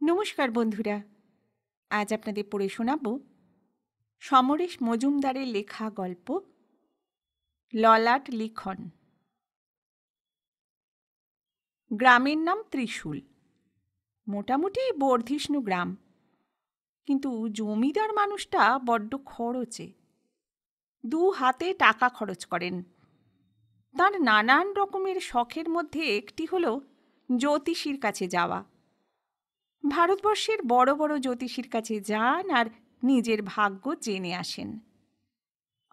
নমস্কার বন্ধুরা, আজ আপনাদের পড়ে শোনাব সমরেশ মজুমদারের লেখা গল্প ললাট লিখন। গ্রামের নাম ত্রিশূল। মোটামুটি বর্ধিষ্ণু গ্রাম, কিন্তু জমিদার মানুষটা বড্ড খরচে। 2 হাতে টাকা খরচ করেন। তার নানান রকমের শখের মধ্যে একটি হলো জ্যোতিষীর কাছে যাওয়া। ভারতবর্ষের বড় বড় জ্যোতিষীর কাছে যান আর নিজের ভাগ্য জেনে আসেন।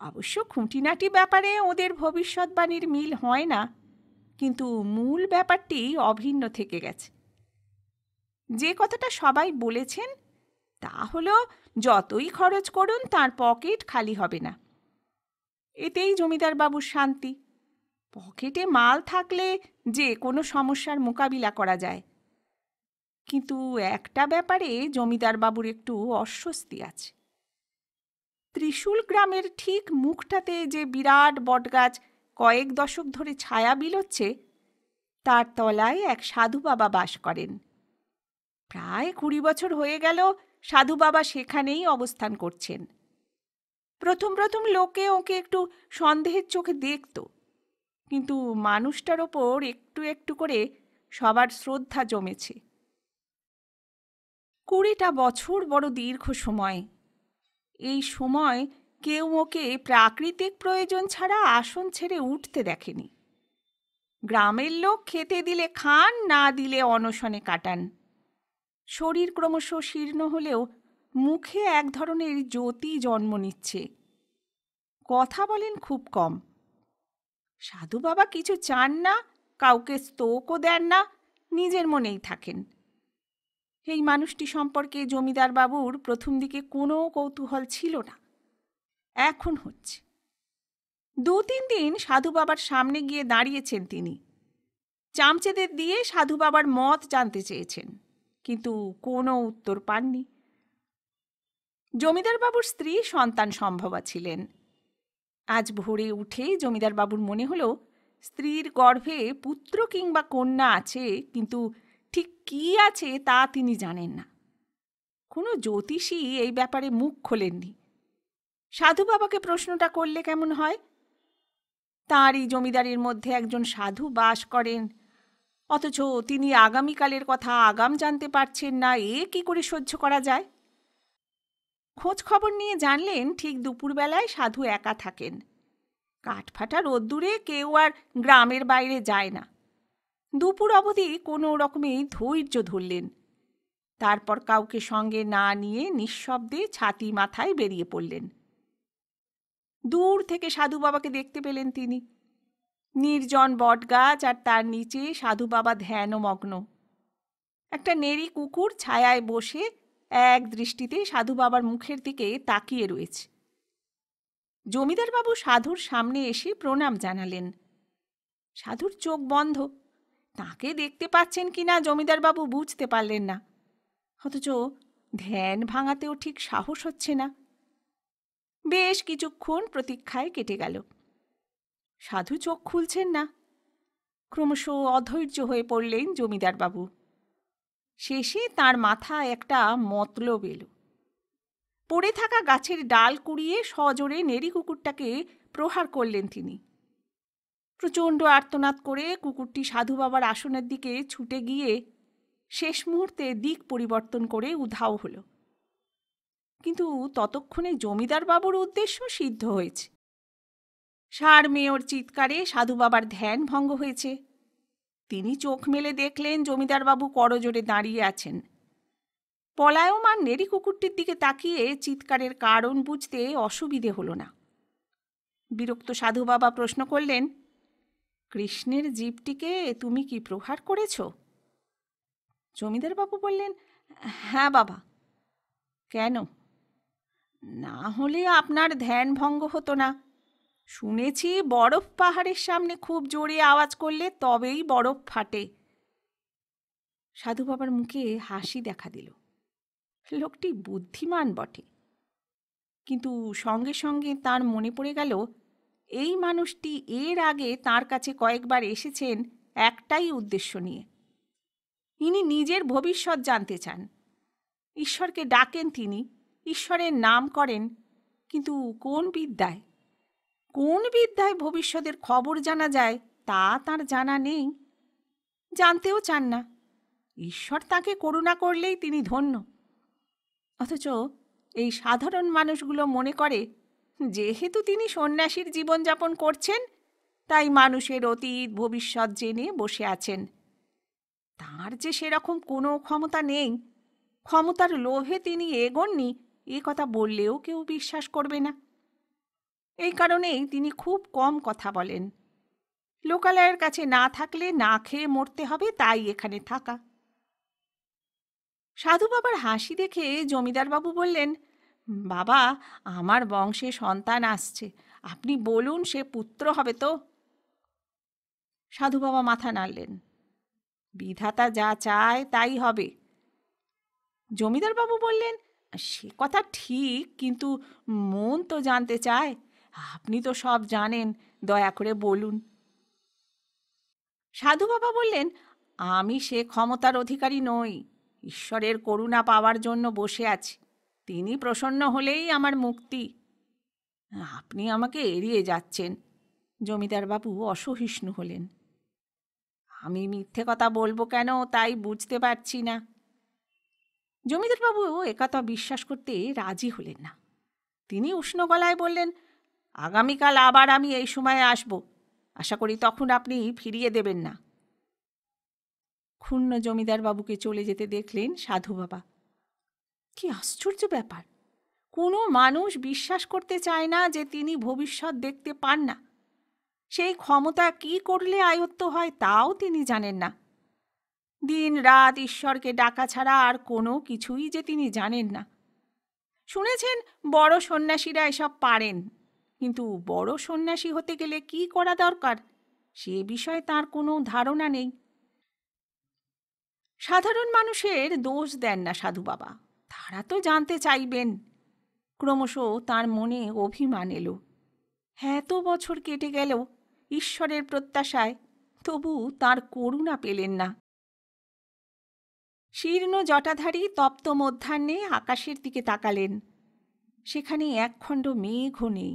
অবশ্য খুঁটিনাটি ব্যাপারে ওদের ভবিষ্যৎবাণীর মিল হয় না, কিন্তু মূল ব্যাপারটি অভিন্ন থেকে গেছে। যে কথাটা সবাই বলেছেন তা হলো, যতই খরচ করুন তার পকেট খালি হবে না। এতেই জমিদার বাবুর শান্তি। পকেটে মাল থাকলে যে কোনো সমস্যার মোকাবিলা করা যায়। কিন্তু একটা ব্যাপারে জমিদার বাবুর একটু অস্বস্তি আছে। ত্রিশূল গ্রামের ঠিক মুখটাতে যে বিরাট বটগাছ কয়েক দশক ধরে ছায়া বিলোচ্ছে, তার তলায় এক সাধু বাবা বাস করেন। প্রায় 20 বছর হয়ে গেল সাধু বাবা সেখানেই অবস্থান করছেন। প্রথম প্রথম লোকে ওকে একটু সন্দেহের চোখে দেখত, কিন্তু মানুষটার ওপর একটু একটু করে সবার শ্রদ্ধা জমেছে। 20টা বছর বড় দীর্ঘ সময়। এই সময় কেউ ওকে প্রাকৃতিক প্রয়োজন ছাড়া আসন ছেড়ে উঠতে দেখেনি। গ্রামের লোক খেতে দিলে খান, না দিলে অনশনে কাটান। শরীর ক্রমশ শীর্ণ হলেও মুখে এক ধরনের জ্যোতি জন্ম নিচ্ছে। কথা বলেন খুব কম। সাধু বাবা কিছু চান না, কাউকে স্তোকও দেন না, নিজের মনেই থাকেন। এই মানুষটি সম্পর্কে জমিদার বাবুর প্রথম দিকে কোনো কৌতূহল ছিল না, এখন হচ্ছে। 2-3 দিন সাধু বাবার সামনে গিয়ে দাঁড়িয়েছেন তিনি। চামচেদের দিয়ে সাধু বাবার মত জানতে চেয়েছেন, কিন্তু কোনো উত্তর পাননি। জমিদার বাবুর স্ত্রী সন্তান সম্ভবা ছিলেন। আজ ভোরে উঠেই জমিদার বাবুর মনে হলো স্ত্রীর গর্ভে পুত্র কিংবা কন্যা আছে, কিন্তু ঠিক কী আছে তা তিনি জানেন না। কোনো জ্যোতিষী এই ব্যাপারে মুখ খোলেননি। সাধু বাবাকে প্রশ্নটা করলে কেমন হয়? তাঁরই জমিদারির মধ্যে একজন সাধু বাস করেন, অথচ তিনি আগামীকালের কথা আগাম জানতে পারছেন না, এ কি করে সহ্য করা যায়? খোঁজ খবর নিয়ে জানলেন ঠিক দুপুরবেলায় সাধু একা থাকেন। কাঠফাটা রোদ্দুরে কেউ আর গ্রামের বাইরে যায় না। দুপুর অবধি কোনো রকমে ধৈর্য ধরলেন। তারপর কাউকে সঙ্গে না নিয়ে নিঃশব্দে ছাতি মাথায় বেরিয়ে পড়লেন। দূর থেকে সাধু বাবাকে দেখতে পেলেন তিনি। নির্জন বটগাছ আর তার নিচে সাধু বাবা ধ্যানমগ্ন। একটা নেড়ি কুকুর ছায়ায় বসে এক দৃষ্টিতে সাধু বাবার মুখের দিকে তাকিয়ে রয়েছে। জমিদার বাবু সাধুর সামনে এসে প্রণাম জানালেন। সাধুর চোখ বন্ধ। তাকে দেখতে পাচ্ছেন কিনা জমিদার বাবু বুঝতে পারলেন না, অথচ ধ্যান ভাঙাতেও ঠিক সাহস হচ্ছে না। বেশ কিছুক্ষণ প্রতীক্ষায় কেটে গেল। সাধু চোখ খুলছেন না। ক্রমশ অধৈর্য হয়ে পড়লেন জমিদার বাবু। শেষে তার মাথায় একটা মতলব এলো। পড়ে থাকা গাছের ডাল কুড়িয়ে সজোরে নেড়ি কুকুরটাকে প্রহার করলেন তিনি। প্রচণ্ড আর্তনাদ করে কুকুরটি সাধু বাবার আসনের দিকে ছুটে গিয়ে শেষ মুহূর্তে দিক পরিবর্তন করে উধাও হলো। কিন্তু ততক্ষণে জমিদার বাবুর উদ্দেশ্য সিদ্ধ হয়েছে। ষাঁড় মেয়র চিৎকারে সাধু বাবার ধ্যান ভঙ্গ হয়েছে। তিনি চোখ মেলে দেখলেন জমিদার বাবু করজোড়ে দাঁড়িয়ে আছেন। পলায়মান নেড়ি কুকুরটির দিকে তাকিয়ে চিৎকারের কারণ বুঝতে অসুবিধে হলো না। বিরক্ত সাধু বাবা প্রশ্ন করলেন, কৃষ্ণের জীবটিকে তুমি কি প্রহার করেছ? জমিদার বাবু বললেন, হ্যাঁ বাবা। কেন? না হলে আপনার ধ্যান ভঙ্গ হতো না। শুনেছি বরফ পাহাড়ের সামনে খুব জোরে আওয়াজ করলে তবেই বরফ ফাটে। সাধু বাবার মুখে হাসি দেখা দিল। লোকটি বুদ্ধিমান বটে, কিন্তু সঙ্গে সঙ্গে তার মনে পড়ে গেল এই মানুষটি এর আগে তার কাছে কয়েকবার এসেছেন একটাই উদ্দেশ্য নিয়ে। ইনি নিজের ভবিষ্যৎ জানতে চান, ঈশ্বরকে ডাকেন তিনি, ঈশ্বরের নাম করেন, কিন্তু কোন বিদ্যায় ভবিষ্যতের খবর জানা যায় তা তাঁর জানা নেই, জানতেও চান না। ঈশ্বর তাকে করুণা করলেই তিনি ধন্য। অথচ এই সাধারণ মানুষগুলো মনে করে যেহেতু তিনি সন্ন্যাসীর জীবনযাপন করছেন, তাই মানুষের অতীত ভবিষ্যৎ জেনে বসে আছেন। তাঁর যে সেরকম কোনো ক্ষমতা নেই, ক্ষমতার লোভে তিনি এগোননি, এ কথা বললেও কেউ বিশ্বাস করবে না। এই কারণেই তিনি খুব কম কথা বলেন। লোকালয়ের কাছে না থাকলে না খেয়ে মরতে হবে, তাই এখানে থাকা। সাধু বাবার হাসি দেখে জমিদারবাবু বললেন, বাবা, আমার বংশে সন্তান আসছে, আপনি বলুন সে পুত্র হবে তো? সাধু বাবা মাথা নাড়লেন। বিধাতা যা চায় তাই হবে। জমিদারবাবু বললেন, সে কথা ঠিক, কিন্তু মন তো জানতে চায়। আপনি তো সব জানেন, দয়া করে বলুন। সাধু বাবা বললেন, আমি সে ক্ষমতার অধিকারী নই। ঈশ্বরের করুণা পাওয়ার জন্য বসে আছি, তিনি প্রসন্ন হলেই আমার মুক্তি। আপনি আমাকে এড়িয়ে যাচ্ছেন। জমিদারবাবু অসহিষ্ণু হলেন। আমি মিথ্যে কথা বলবো কেন তাই বুঝতে পারছি না। জমিদারবাবু একথা বিশ্বাস করতে রাজি হলেন না। তিনি উষ্ণ গলায় বললেন, আগামীকাল আবার আমি এই সময়ে আসব, আশা করি তখন আপনি ফিরিয়ে দেবেন না। ক্ষুণ্ণ জমিদারবাবুকে চলে যেতে দেখলেন সাধু বাবা। কি আশ্চর্য ব্যাপার! কোনো মানুষ বিশ্বাস করতে চায় না যে তিনি ভবিষ্যৎ দেখতে পান না। সেই ক্ষমতা কি করলে আয়ত্ত হয় তাও তিনি জানেন না। দিন রাত ঈশ্বরকে ডাকা ছাড়া আর কোনো কিছুই যে তিনি জানেন না। শুনেছেন বড় সন্ন্যাসীরা এসব পারেন, কিন্তু বড় সন্ন্যাসী হতে গেলে কি করা দরকার সে বিষয়ে তার কোনো ধারণা নেই। সাধারণ মানুষের দোষ দেন না সাধু বাবা, তারা তো জানতে চাইবেন। ক্রমশ তার মনে অভিমান এলো। এত বছর কেটে গেল ঈশ্বরের প্রত্যাশায়, তবু তার করুণা পেলেন না। শীর্ণ জটাধারী তপ্ত মধ্যাহ্নে আকাশের দিকে তাকালেন। সেখানে একখণ্ড মেঘও নেই।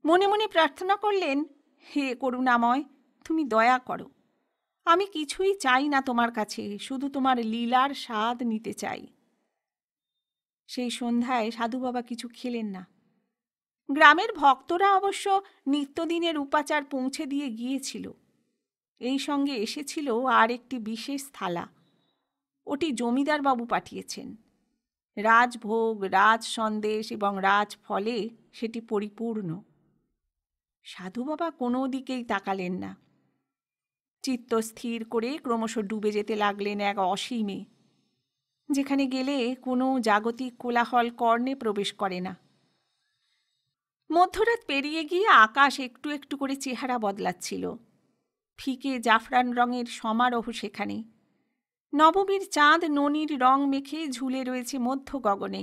মনে মনে প্রার্থনা করলেন, হে করুণাময়, তুমি দয়া করো। আমি কিছুই চাই না তোমার কাছে, শুধু তোমার লীলার স্বাদ নিতে চাই। সেই সন্ধ্যায় সাধু বাবা কিছু খেলেন না। গ্রামের ভক্তরা অবশ্য নিত্যদিনের উপাচার পৌঁছে দিয়ে গিয়েছিল। এই সঙ্গে এসেছিল আর একটি বিশেষ থালা। ওটি জমিদারবাবু পাঠিয়েছেন। রাজভোগ, রাজ সন্দেশ এবং রাজফলে সেটি পরিপূর্ণ। সাধু বাবা কোনো দিকেই তাকালেন না। চিত্ত স্থির করে ক্রমশ ডুবে যেতে লাগলেন এক অসীমে, যেখানে গেলে কোনো জাগতিক কোলাহল কর্ণে প্রবেশ করে না। মধ্যরাত পেরিয়ে গিয়ে আকাশ একটু একটু করে চেহারা বদলাচ্ছিল। ফিকে জাফরান রঙের সমারোহ সেখানে। নবমীর চাঁদ ননির রং মেখে ঝুলে রয়েছে মধ্য গগনে।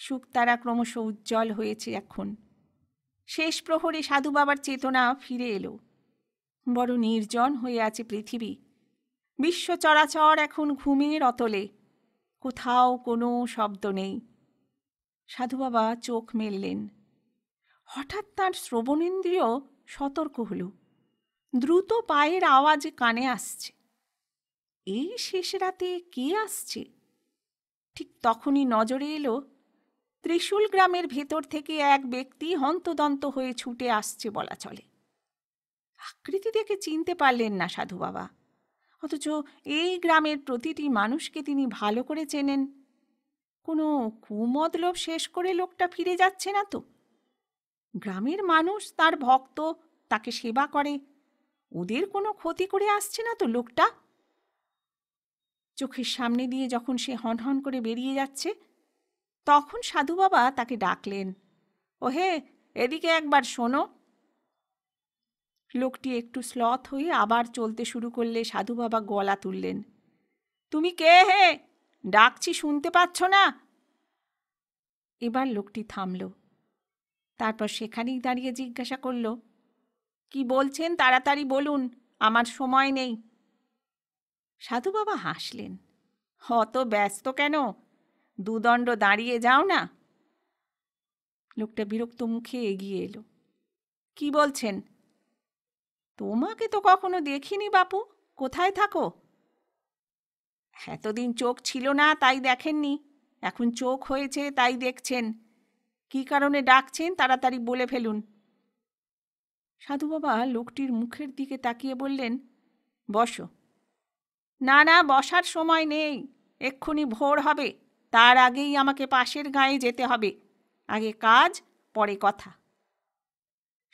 শুকতারা ক্রমশ উজ্জ্বল হয়েছে এখন। শেষ প্রহরে সাধু বাবার চেতনা ফিরে এলো। বড় নির্জন হয়ে আছে পৃথিবী। বিশ্ব চরাচর এখন ঘুমের অতলে, কোথাও কোনো শব্দ নেই। সাধু বাবা চোখ মেললেন। হঠাৎ তাঁর শ্রবণেন্দ্রিয় সতর্ক হল। দ্রুত পায়ের আওয়াজ কানে আসছে। এই শেষ রাতে কে আসছে? ঠিক তখনই নজরে এলো ত্রিশূল গ্রামের ভেতর থেকে এক ব্যক্তি হন্তদন্ত হয়ে ছুটে আসছে বলা চলে। আকৃতি দেখে চিনতে পারলেন না সাধু বাবা, অথচ এই গ্রামের প্রতিটি মানুষকে তিনি ভালো করে চেনেন। কোনো কুমতলব শেষ করে লোকটা ফিরে যাচ্ছে না তো? গ্রামের মানুষ তার ভক্ত, তাকে সেবা করে, ওদের কোনো ক্ষতি করে আসছে না তো লোকটা? চোখের সামনে দিয়ে যখন সে হনহন করে বেরিয়ে যাচ্ছে, তখন সাধু বাবা তাকে ডাকলেন, ওহে, এদিকে একবার শোনো। লোকটি একটু স্লথ হয়ে আবার চলতে শুরু করলে সাধু বাবা গলা তুললেন, তুমি কে হে? ডাকছি শুনতে পাচ্ছ না? এবার লোকটি থামল। তারপর সেখানেই দাঁড়িয়ে জিজ্ঞাসা করল, কি বলছেন তাড়াতাড়ি বলুন, আমার সময় নেই। সাধু বাবা হাসলেন, অত ব্যস্ত কেন? দুদণ্ড দাঁড়িয়ে যাও না। লোকটা বিরক্ত মুখে এগিয়ে এলো। কি বলছেন? তোমাকে তো কখনো দেখিনি বাপু, কোথায় থাকো? এতদিন চোখ ছিল না তাই দেখেননি, এখন চোখ হয়েছে তাই দেখছেন। কি কারণে ডাকছেন তাড়াতাড়ি বলে ফেলুন। সাধু বাবা লোকটির মুখের দিকে তাকিয়ে বললেন, বসো। না না, বসার সময় নেই, এক্ষুনি ভোর হবে, তার আগেই আমাকে পাশের গাঁয়ে যেতে হবে। আগে কাজ, পরে কথা।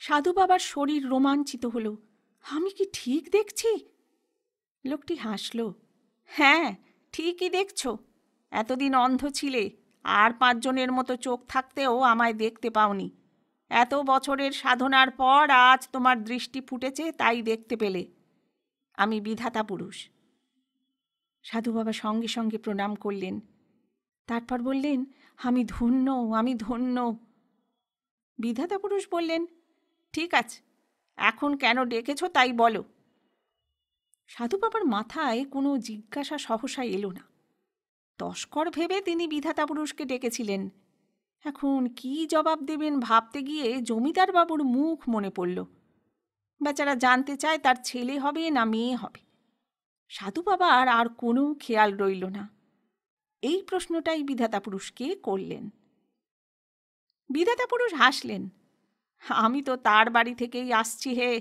সাধু বাবার শরীর রোমাঞ্চিত হলো। আমি কি ঠিক দেখছি? লোকটি হাসল। হ্যাঁ, ঠিকই দেখছ। এতদিন অন্ধ ছিলে, আর 5 জনের মতো চোখ থাকতেও আমায় দেখতে পাওনি। এত বছরের সাধনার পর আজ তোমার দৃষ্টি ফুটেছে, তাই দেখতে পেলে। আমি বিধাতা পুরুষ। সাধু বাবা সঙ্গে সঙ্গে প্রণাম করলেন। তারপর বললেন, আমি ধন্য, আমি ধন্য। বিধাতা পুরুষ বললেন, ঠিক আছে, এখন কেন ডেকেছ তাই বলো। সাধু বাবার মাথায় কোনো জিজ্ঞাসা সহসা এলো না। তস্কর ভেবে তিনি বিধাতা পুরুষকে ডেকেছিলেন। এখন কি জবাব দেবেন ভাবতে গিয়ে জমিদার বাবুর মুখ মনে পড়ল। বেচারা জানতে চায় তার ছেলে হবে না মেয়ে হবে। সাধু বাবার আর কোনো খেয়াল রইল না। এই প্রশ্নটাই বিধাতা পুরুষকে করলেন। বিধাতা পুরুষ হাসলেন। আমি তো তার বাড়ি থেকেই আসছি হে।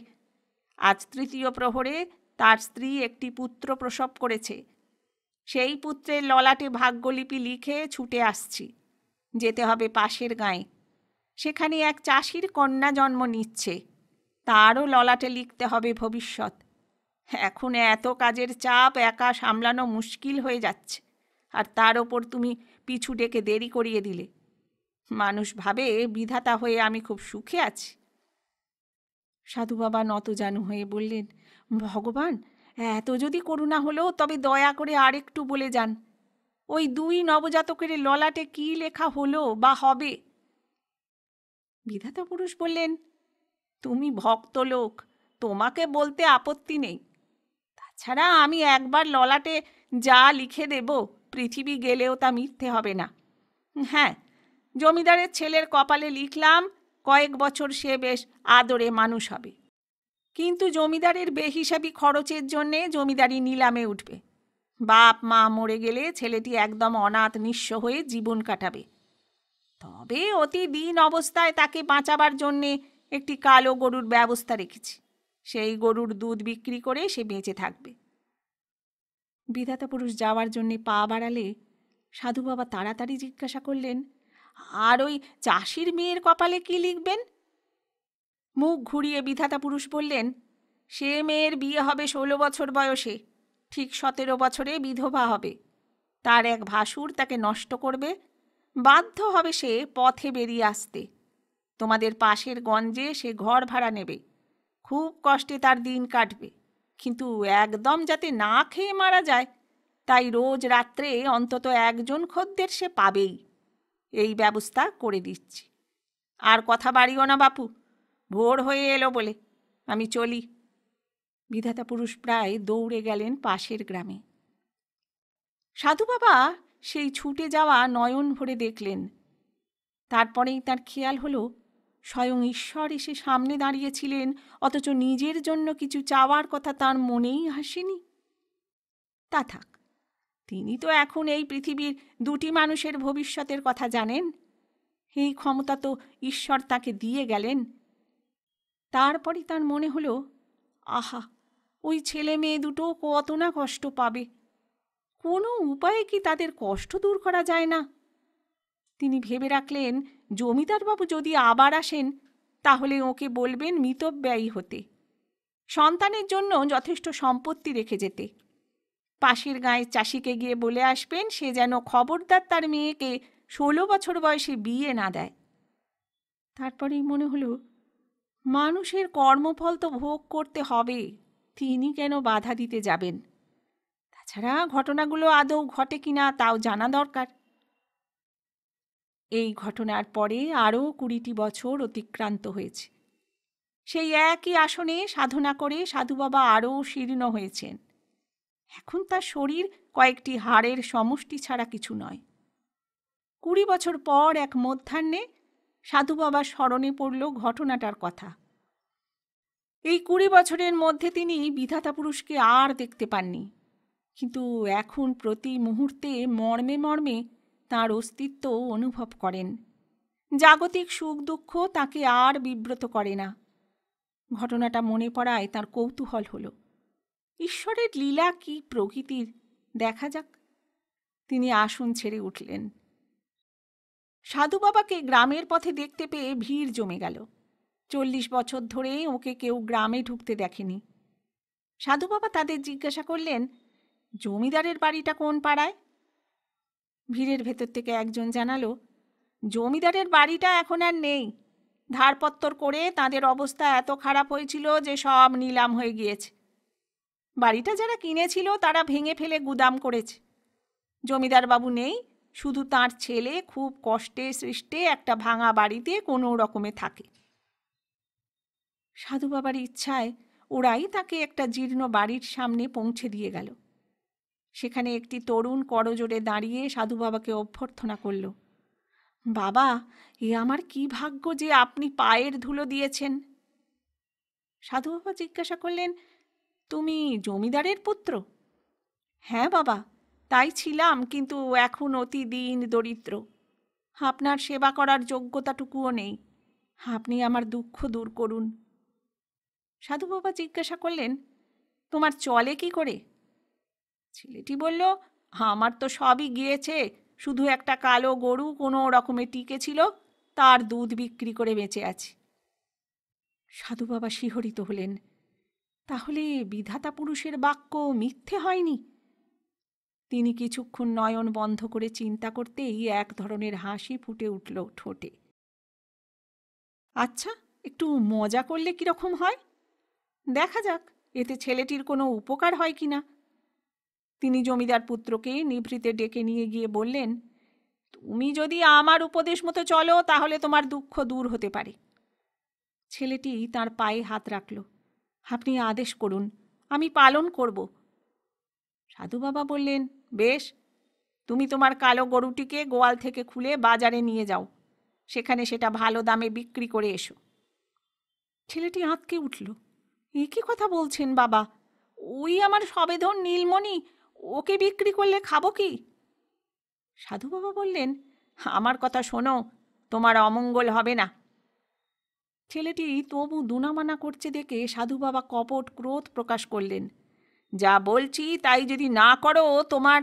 আজ 3য় প্রহরে তার স্ত্রী একটি পুত্র প্রসব করেছে। সেই পুত্রের ললাটে ভাগ্যলিপি লিখে ছুটে আসছি। যেতে হবে পাশের গাঁয়ে। সেখানে এক চাষির কন্যা জন্ম নিচ্ছে, তারও ললাটে লিখতে হবে ভবিষ্যৎ। এখন এত কাজের চাপ একা সামলানো মুশকিল হয়ে যাচ্ছে, আর তার ওপর তুমি পিছু ডেকে দেরি করিয়ে দিলে। মানুষ ভাবে বিধাতা হয়ে আমি খুব সুখে আছি। সাধু বাবা নতজানু হয়ে বললেন, ভগবান, এত যদি করুণা হলো তবে দয়া করে আরেকটু বলে যান, ওই 2 নবজাতকের ললাটে কি লেখা হলো বা হবে? বিধাতা পুরুষ বললেন, তুমি ভক্ত লোক, তোমাকে বলতে আপত্তি নেই। তাছাড়া আমি একবার ললাটে যা লিখে দেব, পৃথিবী গেলেও তা মিথ্যে হবে না। হ্যাঁ, জমিদারের ছেলের কপালে লিখলাম কয়েক বছর সে বেশ আদরে মানুষ হবে, কিন্তু জমিদারের বেহিসাবি খরচের জন্যে জমিদারি নিলামে উঠবে। বাপ মা মরে গেলে ছেলেটি একদম অনাথ নিঃস্ব হয়ে জীবন কাটাবে। তবে অতি দীন অবস্থায় তাকে বাঁচাবার জন্যে একটি কালো গরুর ব্যবস্থা রেখেছি। সেই গরুর দুধ বিক্রি করে সে বেঁচে থাকবে। বিধাতা পুরুষ যাওয়ার জন্যে পা বাড়ালে সাধু বাবা তাড়াতাড়ি জিজ্ঞাসা করলেন, আর ওই চাষির মেয়ের কপালে কি লিখবেন? মুখ ঘুরিয়ে বিধাতা পুরুষ বললেন, সে মেয়ের বিয়ে হবে 16 বছর বয়সে, ঠিক 17 বছরে বিধবা হবে। তার এক ভাসুর তাকে নষ্ট করবে, বাধ্য হবে সে পথে বেরিয়ে আসতে। তোমাদের পাশের গঞ্জে সে ঘর ভাড়া নেবে, খুব কষ্টে তার দিন কাটবে, কিন্তু একদম যাতে না খেয়ে মারা যায় তাই রোজ রাত্রে অন্তত 1 জন খদ্দের সে পাবেই। এই ব্যবস্থা করে দিচ্ছি। আর কথা বাড়িও না বাপু, ভোর হয়ে এলো বলে, আমি চলি। বিধাতা পুরুষ প্রায় দৌড়ে গেলেন পাশের গ্রামে। সাধু বাবা সেই ছুটে যাওয়া নয়ন ভরে দেখলেন। তারপরেই তার খেয়াল হলো স্বয়ং ঈশ্বর এসে সামনে দাঁড়িয়েছিলেন, অথচ নিজের জন্য কিছু চাওয়ার কথা তার মনেই আসেনি। তা থাক, তিনি তো এখন এই পৃথিবীর 2টি মানুষের ভবিষ্যতের কথা জানেন। এই ক্ষমতা তো ঈশ্বর তাকে দিয়ে গেলেন। তারপরই তার মনে হলো, আহা, ওই ছেলে মেয়ে দুটো কত না কষ্ট পাবে, কোনো উপায়ে কি তাদের কষ্ট দূর করা যায় না? তিনি ভেবে রাখলেন, জমিদারবাবু যদি আবার আসেন তাহলে ওকে বলবেন মিতব্যয়ী হতে, সন্তানের জন্য যথেষ্ট সম্পত্তি রেখে যেতে। পাশের গাঁয়ের চাষিকে গিয়ে বলে আসবেন সে যেন খবরদার তার মেয়েকে 16 বছর বয়সে বিয়ে না দেয়। তারপরেই মনে হলো, মানুষের কর্মফল তো ভোগ করতে হবে, তিনি কেন বাধা দিতে যাবেন? তাছাড়া ঘটনাগুলো আদৌ ঘটে কিনা তাও জানা দরকার। এই ঘটনার পরে আরও 20টি বছর অতিক্রান্ত হয়েছে। সেই একই আসনে সাধনা করে সাধু বাবা আরও শীর্ণ হয়েছেন। এখন তার শরীর কয়েকটি হাড়ের সমষ্টি ছাড়া কিছু নয়। 20 বছর পর এক মধ্যাহ্নে সাধু বাবার স্মরণে পড়ল ঘটনাটার কথা। এই 20 বছরের মধ্যে তিনি বিধাতা পুরুষকে আর দেখতে পাননি, কিন্তু এখন প্রতি মুহূর্তে মর্মে মর্মে তাঁর অস্তিত্ব অনুভব করেন। জাগতিক সুখ দুঃখ তাকে আর বিব্রত করে না। ঘটনাটা মনে পড়ায় তার কৌতূহল হল, ঈশ্বরের লীলা কি প্রকৃতির, দেখা যাক। তিনি আসন ছেড়ে উঠলেন। সাধু বাবাকে গ্রামের পথে দেখতে পেয়ে ভিড় জমে গেল। 40 বছর ধরে ওকে কেউ গ্রামে ঢুকতে দেখেনি। সাধু বাবা তাদের জিজ্ঞাসা করলেন, জমিদারের বাড়িটা কোন পাড়ায়? ভিড়ের ভেতর থেকে একজন জানালো, জমিদারের বাড়িটা এখন আর নেই। ধারপত্তর করে তাদের অবস্থা এত খারাপ হয়েছিল যে সব নিলাম হয়ে গিয়েছে। বাড়িটা যারা কিনেছিল তারা ভেঙে ফেলে গুদাম করেছে। জমিদার বাবু নেই, শুধু তার ছেলে খুব কষ্টে সৃষ্টে একটা ভাঙা বাড়িতে কোনো রকমে থাকে। সাধু বাবার ইচ্ছায় ওরাই তাকে একটা জীর্ণ বাড়ির সামনে পৌঁছে দিয়ে গেল। সেখানে একটি তরুণ করজোড়ে দাঁড়িয়ে সাধু বাবাকে অভ্যর্থনা করল, বাবা, এ আমার কি ভাগ্য যে আপনি পায়ের ধুলো দিয়েছেন। সাধু বাবা জিজ্ঞাসা করলেন, তুমি জমিদারের পুত্র? হ্যাঁ বাবা, তাই ছিলাম, কিন্তু এখন অতি দীন দরিদ্র। আপনার সেবা করার যোগ্যতাটুকুও নেই। আপনি আমার দুঃখ দূর করুন। সাধু বাবা জিজ্ঞাসা করলেন, তোমার চলে কি করে? ছেলেটি বলল, আমার তো সবই গিয়েছে, শুধু একটা কালো গরু কোনো রকমে টিকেছিল, তার দুধ বিক্রি করে বেঁচে আছি। সাধু বাবা শিহরিত হলেন, তাহলে বিধাতা পুরুষের বাক্য মিথ্যে হয়নি? তিনি কিছুক্ষণ নয়ন বন্ধ করে চিন্তা করতেই এক ধরনের হাসি ফুটে উঠল ঠোঁটে। আচ্ছা, একটু মজা করলে কিরকম হয়? দেখা যাক এতে ছেলেটির কোনো উপকার হয় কিনা। তিনি জমিদার পুত্রকে নিভৃতে ডেকে নিয়ে গিয়ে বললেন, তুমি যদি আমার উপদেশ মতো চলো তাহলে তোমার দুঃখ দূর হতে পারে। ছেলেটি তার পায়ে হাত রাখল। আপনি আদেশ করুন, আমি পালন করব। সাধু বাবা বললেন, বেশ, তুমি তোমার কালো গরুটিকে গোয়াল থেকে খুলে বাজারে নিয়ে যাও, সেখানে সেটা ভালো দামে বিক্রি করে এসো। ছেলেটি আঁতকে উঠল, এ কি কথা বলছেন বাবা? ওই আমার সবেধন নীলমণি, ওকে বিক্রি করলে খাবো কি? সাধু বাবা বললেন, আমার কথা শোনো, তোমার অমঙ্গল হবে না। ছেলেটি তবু দুনামানা করছে দেখে সাধু বাবা কপট ক্রোধ প্রকাশ করলেন, যা বলছি তাই যদি না করো তোমার।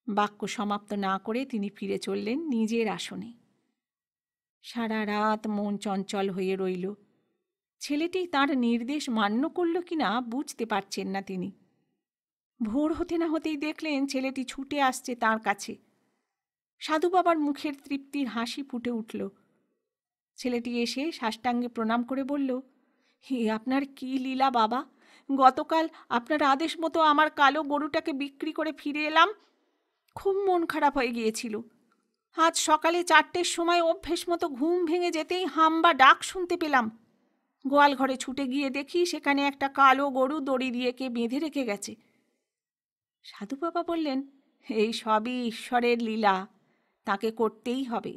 বাক্য সমাপ্ত না করে তিনি ফিরে চললেন নিজের আসনে। সারা রাত মন চঞ্চল হয়ে রইল। ছেলেটি তার নির্দেশ মান্য করল কিনা বুঝতে পারছেন না তিনি। ভোর হতে না হতেই দেখলেন ছেলেটি ছুটে আসছে তার কাছে। সাধু বাবার মুখের তৃপ্তির হাসি ফুটে উঠল। ছেলেটি এসে সাষ্টাঙ্গে প্রণাম করে বলল, হে আপনার কি লীলা বাবা! গতকাল আপনার আদেশ মতো আমার কালো গরুটাকে বিক্রি করে ফিরে এলাম। খুব মন খারাপ হয়ে গিয়েছিল। আজ সকালে 4টের সময় অভ্যেস মতো ঘুম ভেঙে যেতেই হাম্বা ডাক শুনতে পেলাম। গোয়াল ঘরে ছুটে গিয়ে দেখি সেখানে একটা কালো গরু দড়ি দিয়ে কে বেঁধে রেখে গেছে। সাধু বাবা বললেন, এই সবই ঈশ্বরের লীলা, তাকে করতেই হবে।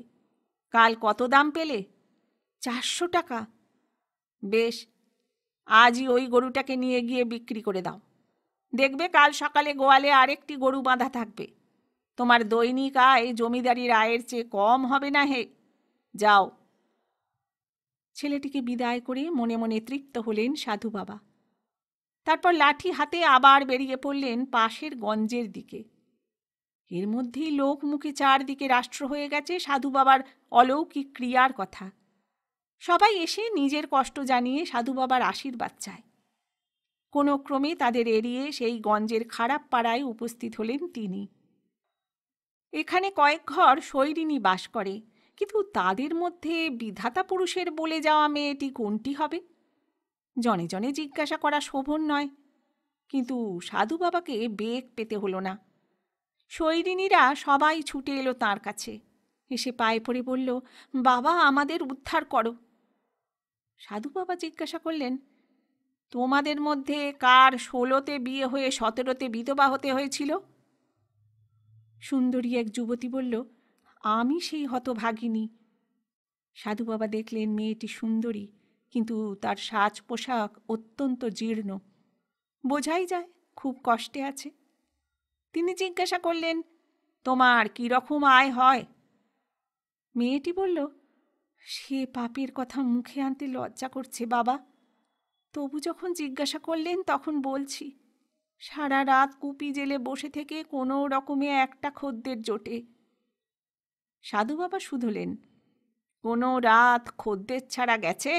কাল কত দাম পেলে? 400 টাকা। বেশ, আজই ওই গরুটাকে নিয়ে গিয়ে বিক্রি করে দাও। দেখবে কাল সকালে গোয়ালে আরেকটি গরু বাঁধা থাকবে। তোমার দৈনিক আয় জমিদারির আয়ের চেয়ে কম হবে না হে। যাও। ছেলেটিকে বিদায় করে মনে মনে তৃপ্ত হলেন সাধু বাবা। তারপর লাঠি হাতে আবার বেরিয়ে পড়লেন পাশের গঞ্জের দিকে। এর মধ্যেই লোক মুখে চারদিকে রাষ্ট্র হয়ে গেছে সাধু বাবার অলৌকিক ক্রিয়ার কথা। সবাই এসে নিজের কষ্ট জানিয়ে সাধু বাবার আশীর্বাদ চায়। কোনো ক্রমে তাদের এড়িয়ে সেই গঞ্জের খারাপ পাড়ায় উপস্থিত হলেন তিনি। এখানে কয়েক ঘর শৈরিনী বাস করে, কিন্তু তাদের মধ্যে বিধাতা পুরুষের বলে যাওয়া মেয়েটি কোনটি হবে? জনে জনে জিজ্ঞাসা করা শোভন নয়, কিন্তু সাধু বাবাকে বেগ পেতে হলো না। শৈরিনীরা সবাই ছুটে এলো তাঁর কাছে। এসে পায়ে পড়ে বলল, বাবা, আমাদের উদ্ধার করো। সাধু বাবা জিজ্ঞাসা করলেন, তোমাদের মধ্যে কার 16তে বিয়ে হয়ে 17তে বিধবা হতে হয়েছিল? সুন্দরী এক যুবতী বলল, আমি সেই হতভাগিনী। সাধু বাবা দেখলেন মেয়েটি সুন্দরী, কিন্তু তার সাজ পোশাক অত্যন্ত জীর্ণ। বোঝাই যায় খুব কষ্টে আছে। তিনি জিজ্ঞাসা করলেন, তোমার কীরকম আয় হয়? মেয়েটি বলল, সে পাপের কথা মুখে আনতে লজ্জা করছে বাবা। তবু যখন জিজ্ঞাসা করলেন তখন বলছি, সারা রাত কুপি জেলে বসে থেকে কোনো রকমে একটা খদ্দের জোটে। সাধু বাবা শুধলেন, কোনো রাত খদ্দের ছাড়া গেছে?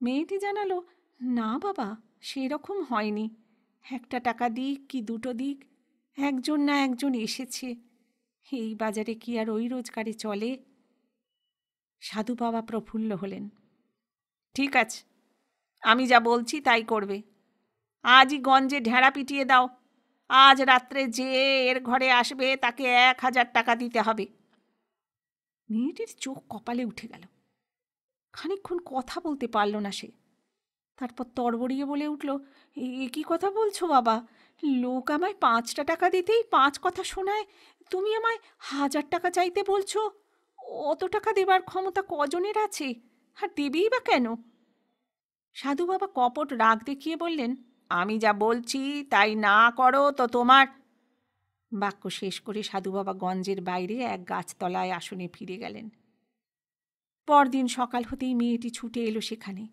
মেয়েটি জানালো, না বাবা, সেরকম হয়নি। একটা টাকা দিক কি দুটো দিক, একজন না একজন এসেছে। এই বাজারে কি আর ওই রোজগারে চলে? সাধু বাবা প্রফুল্ল হলেন। ঠিক আছে, আমি যা বলছি তাই করবে। আজই গঞ্জে ঢেঁড়া পিটিয়ে দাও। আজ রাত্রে যে এর ঘরে আসবে তাকে 1,000 টাকা দিতে হবে। মেয়েটির চোখ কপালে উঠে গেল। খানিকক্ষণ কথা বলতে পারল না সে। তারপর তড়বড়িয়ে বলে উঠল, এ কি কথা বলছো বাবা? লোক আমায় 5টা টাকা দিতেই 5 কথা শোনায়, তুমি আমায় 1,000 টাকা চাইতে বলছো? অত টাকা দেবার ক্ষমতা কজনের আছে, আর দেবেই বা কেন? সাধু বাবা কপট রাগ দেখিয়ে বললেন, আমি যা বলছি তাই না করো তো তোমার। বাক্য শেষ করে সাধু বাবা গঞ্জের বাইরে এক গাছতলায় আসনে ফিরে গেলেন। পরদিন সকাল হতেই মেয়েটি ছুটে এলো সেখানে।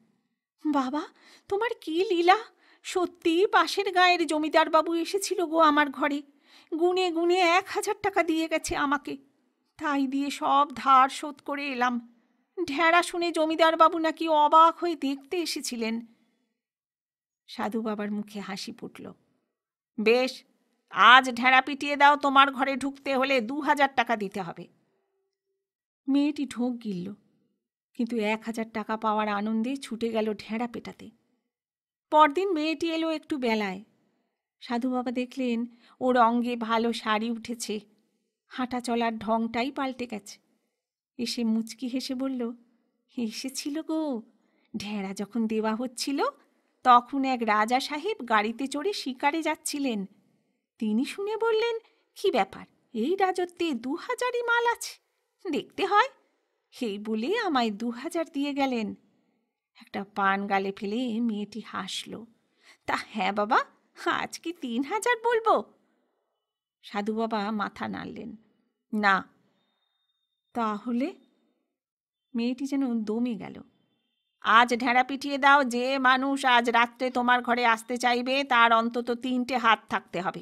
বাবা, তোমার কি লীলা! সত্যি পাশের গাঁয়ের জমিদারবাবু এসেছিল গো আমার ঘরে। গুনে গুনে 1,000 টাকা দিয়ে গেছে আমাকে। তাই দিয়ে সব ধার শোধ করে এলাম। ঢেঁড়া শুনে জমিদারবাবু নাকি অবাক হয়ে দেখতে এসেছিলেন। সাধু বাবার মুখে হাসি ফুটল। বেশ, আজ ঢেঁড়া পিটিয়ে দাও, তোমার ঘরে ঢুকতে হলে 2,000 টাকা দিতে হবে। মেয়েটি ঢোক গিলল, কিন্তু 1,000 টাকা পাওয়ার আনন্দে ছুটে গেল ঢেঁড়া পেটাতে। পরদিন মেয়েটি এলো একটু বেলায়। সাধু বাবা দেখলেন ওর অঙ্গে ভালো শাড়ি উঠেছে, হাঁটা চলার ঢংটাই পাল্টে গেছে। এসে মুচকি হেসে বলল, এসেছিল গো। ঢেঁড়া যখন দেওয়া হচ্ছিল তখন এক রাজা সাহেব গাড়িতে চড়ে শিকারে যাচ্ছিলেন। তিনি শুনে বললেন, কি ব্যাপার, এই রাজত্বে 2,000ই মাল আছে, দেখতে হয়। এই বলে আমায় 2,000 দিয়ে গেলেন। একটা পান গালে ফেলে মেয়েটি হাসল। তা হ্যাঁ বাবা, আজ কি 3,000 বলবো? সাধু বাবা মাথা নাড়লেন। না। তাহলে? মেয়েটি যেন দমে গেল। আজ ঢেঁড়া পিটিয়ে দাও, যে মানুষ আজ রাত্রে তোমার ঘরে আসতে চাইবে তার অন্তত 3টে হাত থাকতে হবে।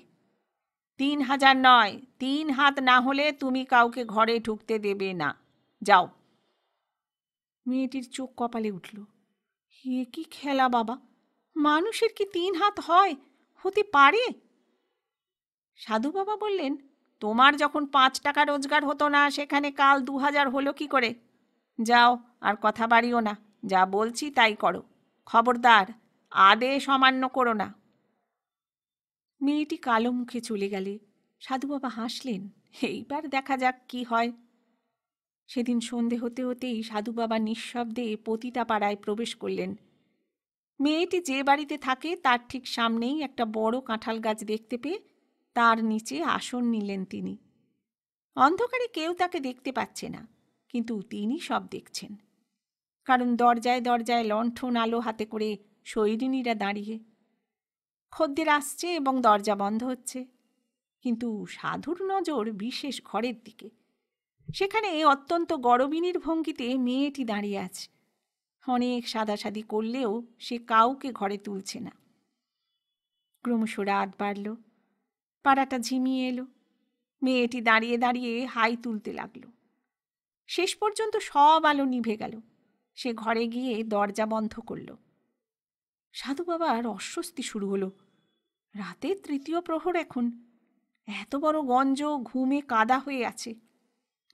3,000 নয়, 3 হাত না হলে তুমি কাউকে ঘরে ঢুকতে দেবে না। যাও। মেয়েটির চোখ কপালে উঠল। এ কি খেলা বাবা! মানুষের কি 3 হাত হয়, হতে পারে? সাধু বাবা বললেন, তোমার যখন 5 টাকা রোজগার হতো না, সেখানে কাল 2,000 হলো কি করে? যাও, আর কথা বাড়িও না। যা বলছি তাই করো। খবরদার, আদেশ অমান্য করো না। মেয়েটি কালো মুখে চলে গেলে সাধু বাবা হাসলেন। এইবার দেখা যাক কি হয়। সেদিন সন্ধে হতে হতেই সাধু বাবা নিঃশব্দে পতিতা পাড়ায় প্রবেশ করলেন। মেয়েটি যে বাড়িতে থাকে তার ঠিক সামনেই একটা বড় কাঁঠাল গাছ দেখতে পেয়ে তার নিচে আসন নিলেন তিনি। অন্ধকারে কেউ তাকে দেখতে পাচ্ছে না, কিন্তু তিনি সব দেখছেন। কারণ দরজায় দরজায় লণ্ঠন আলো হাতে করে সৈরিনীরা দাঁড়িয়ে। খদ্দের আসছে এবং দরজা বন্ধ হচ্ছে, কিন্তু সাধুর নজর বিশেষ ঘরের দিকে। সেখানে অত্যন্ত গরবিনীর ভঙ্গিতে মেয়েটি দাঁড়িয়ে আছে। অনেক সাদাসাদি করলেও সে কাউকে ঘরে তুলছে না। ক্রমশ রাত বাড়ল, পাড়াটা ঝিমিয়ে এলো। মেয়েটি দাঁড়িয়ে দাঁড়িয়ে হাই তুলতে লাগল। শেষ পর্যন্ত সব আলো নিভে গেল। সে ঘরে গিয়ে দরজা বন্ধ করল। সাধু বাবার অস্বস্তি শুরু হলো। রাতে 3য় প্রহর এখন। এত বড় গঞ্জ ঘুমে কাদা হয়ে আছে।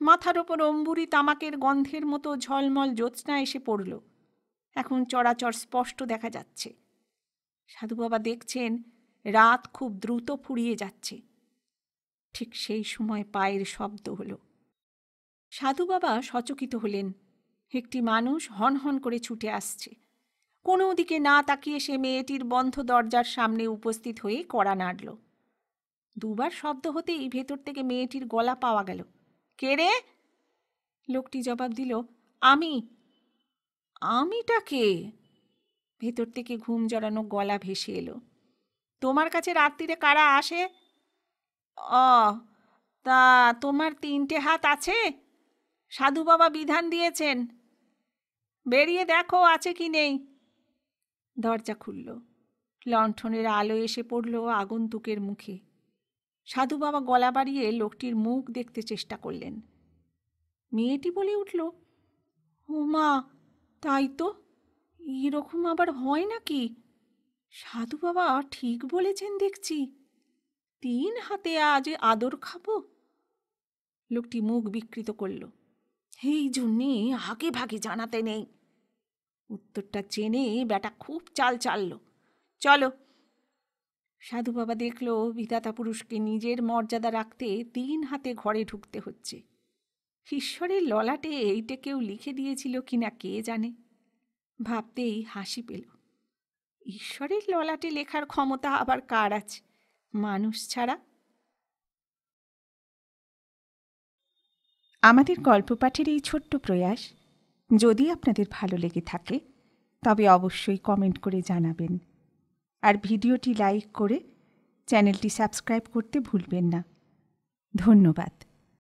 মাথার ওপর অম্বুরি তামাকের গন্ধের মতো ঝলমল জ্যোৎস্না এসে পড়ল। এখন চরাচর স্পষ্ট দেখা যাচ্ছে। সাধু বাবা দেখছেন রাত খুব দ্রুত ফুরিয়ে যাচ্ছে। ঠিক সেই সময় পায়ের শব্দ হলো। সাধু বাবা সচকিত হলেন। একটি মানুষ হনহন করে ছুটে আসছে। কোনো দিকে না তাকিয়ে সে মেয়েটির বন্ধ দরজার সামনে উপস্থিত হয়ে কড়া নাড়ল। 2বার শব্দ হতেই ভেতর থেকে মেয়েটির গলা পাওয়া গেল। কে রে? লোকটি জবাব দিল, আমি। আমিটা কে? ভেতর থেকে ঘুম জড়ানো গলা ভেসে এলো। তোমার কাছে রাত্রিরে কারা আসে? অ তা তোমার 3টে হাত আছে? সাধু বাবা বিধান দিয়েছেন, বেরিয়ে দেখো আছে কি নেই। দরজা খুলল। লণ্ঠনের আলো এসে পড়ল আগন্তুকের মুখে। সাধু বাবা গলা বাড়িয়ে লোকটির মুখ দেখতে চেষ্টা করলেন। মেয়েটি বলে উঠল, ও মা, তাই তো, এরকম আবার হয় নাকি? সাধু বাবা ঠিক বলেছেন দেখছি, 3 হাতে আজ আদর খাবো। লোকটি মুখ বিকৃত করল, এই জন্যে আগে ভাগে জানাতে নেই। উত্তরটা জেনে বেটা খুব চাল চালল। চলো। সাধু বাবা দেখল বিধাতা পুরুষকে নিজের মর্যাদা রাখতে 3 হাতে ঘরে ঢুকতে হচ্ছে। ঈশ্বরের ললাটে এইটা কেউ লিখে দিয়েছিল কিনা কে জানে। ভাবতেই হাসি পেল। ঈশ্বরের ললাটে লেখার ক্ষমতা আবার কার আছে, মানুষ ছাড়া? আমাদের গল্প পাঠের এই ছোট্ট প্রয়াস যদি আপনাদের ভালো লেগে থাকে তবে অবশ্যই কমেন্ট করে জানাবেন, আর ভিডিওটি লাইক করে চ্যানেলটি সাবস্ক্রাইব করতে ভুলবেন না। ধন্যবাদ।